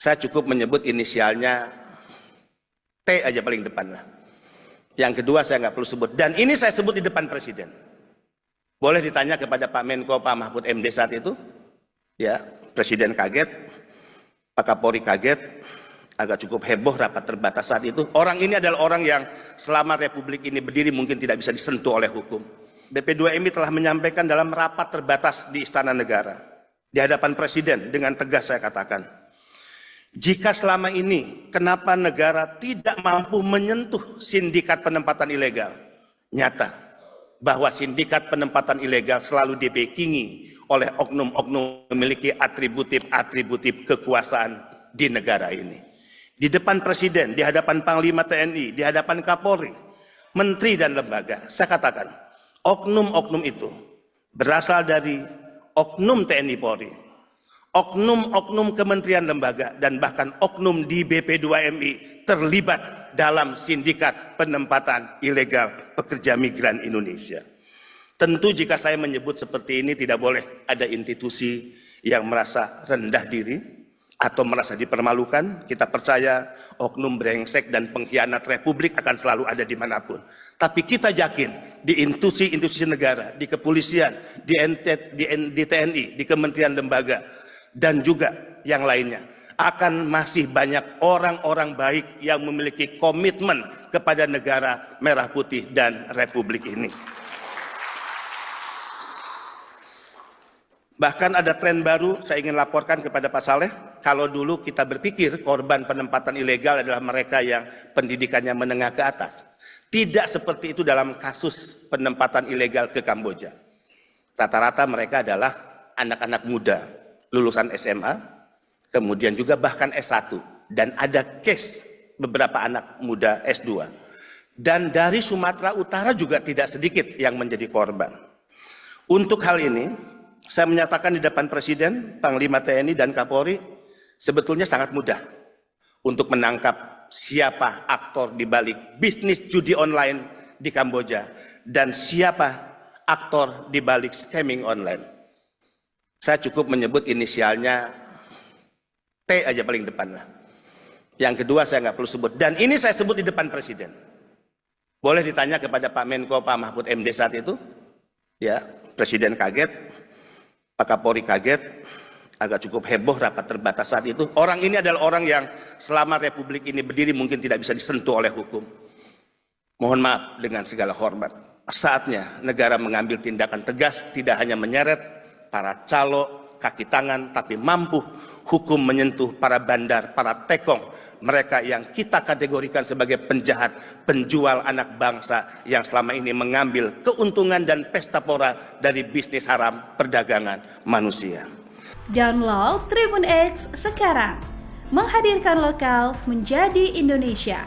Saya cukup menyebut inisialnya T aja paling depan lah. Yang kedua saya nggak perlu sebut. Dan ini saya sebut di depan Presiden. Boleh ditanya kepada Pak Menko, Pak Mahfud MD saat itu. Ya, Presiden kaget, Pak Kapolri kaget, agak cukup heboh rapat terbatas saat itu. Orang ini adalah orang yang selama Republik ini berdiri mungkin tidak bisa disentuh oleh hukum. BP2MI telah menyampaikan dalam rapat terbatas di Istana Negara. Di hadapan Presiden dengan tegas saya katakan, jika selama ini kenapa negara tidak mampu menyentuh sindikat penempatan ilegal, nyata bahwa sindikat penempatan ilegal selalu dibackingi oleh oknum-oknum memiliki atributif kekuasaan di negara ini. Di depan Presiden, di hadapan Panglima TNI, di hadapan Kapolri, Menteri dan lembaga, saya katakan, oknum-oknum itu berasal dari oknum TNI Polri, oknum-oknum kementerian lembaga, dan bahkan oknum di BP2MI terlibat dalam sindikat penempatan ilegal pekerja migran Indonesia. Tentu jika saya menyebut seperti ini tidak boleh ada institusi yang merasa rendah diri atau merasa dipermalukan. Kita percaya oknum brengsek dan pengkhianat Republik akan selalu ada dimanapun. Tapi kita yakin di institusi negara, di kepolisian, di TNI, di kementerian lembaga, dan juga yang lainnya, akan masih banyak orang-orang baik yang memiliki komitmen kepada negara merah putih dan Republik ini. Bahkan ada tren baru saya ingin laporkan kepada Pak Saleh. Kalau dulu kita berpikir korban penempatan ilegal adalah mereka yang pendidikannya menengah ke atas. Tidak seperti itu dalam kasus penempatan ilegal ke Kamboja. Rata-rata mereka adalah anak-anak muda, lulusan SMA, kemudian juga bahkan S1. Dan ada case beberapa anak muda S2. Dan dari Sumatera Utara juga tidak sedikit yang menjadi korban. Untuk hal ini, saya menyatakan di depan Presiden, Panglima TNI, dan Kapolri, sebetulnya sangat mudah untuk menangkap siapa aktor di balik bisnis judi online di Kamboja dan siapa aktor di balik scamming online. Saya cukup menyebut inisialnya T aja paling depan lah. Yang kedua saya nggak perlu sebut. Dan ini saya sebut di depan Presiden. Boleh ditanya kepada Pak Menko, Pak Mahfud MD saat itu. Ya, Presiden kaget, Pak Kapolri kaget, agak cukup heboh rapat terbatas saat itu. Orang ini adalah orang yang selama Republik ini berdiri mungkin tidak bisa disentuh oleh hukum. Mohon maaf dengan segala hormat. Saatnya negara mengambil tindakan tegas, tidak hanya menyeret para calo, kaki tangan, tapi mampu hukum menyentuh para bandar, para tekong, mereka yang kita kategorikan sebagai penjahat, penjual anak bangsa yang selama ini mengambil keuntungan dan pesta pora dari bisnis haram perdagangan manusia. Download Tribun X sekarang, menghadirkan lokal menjadi Indonesia.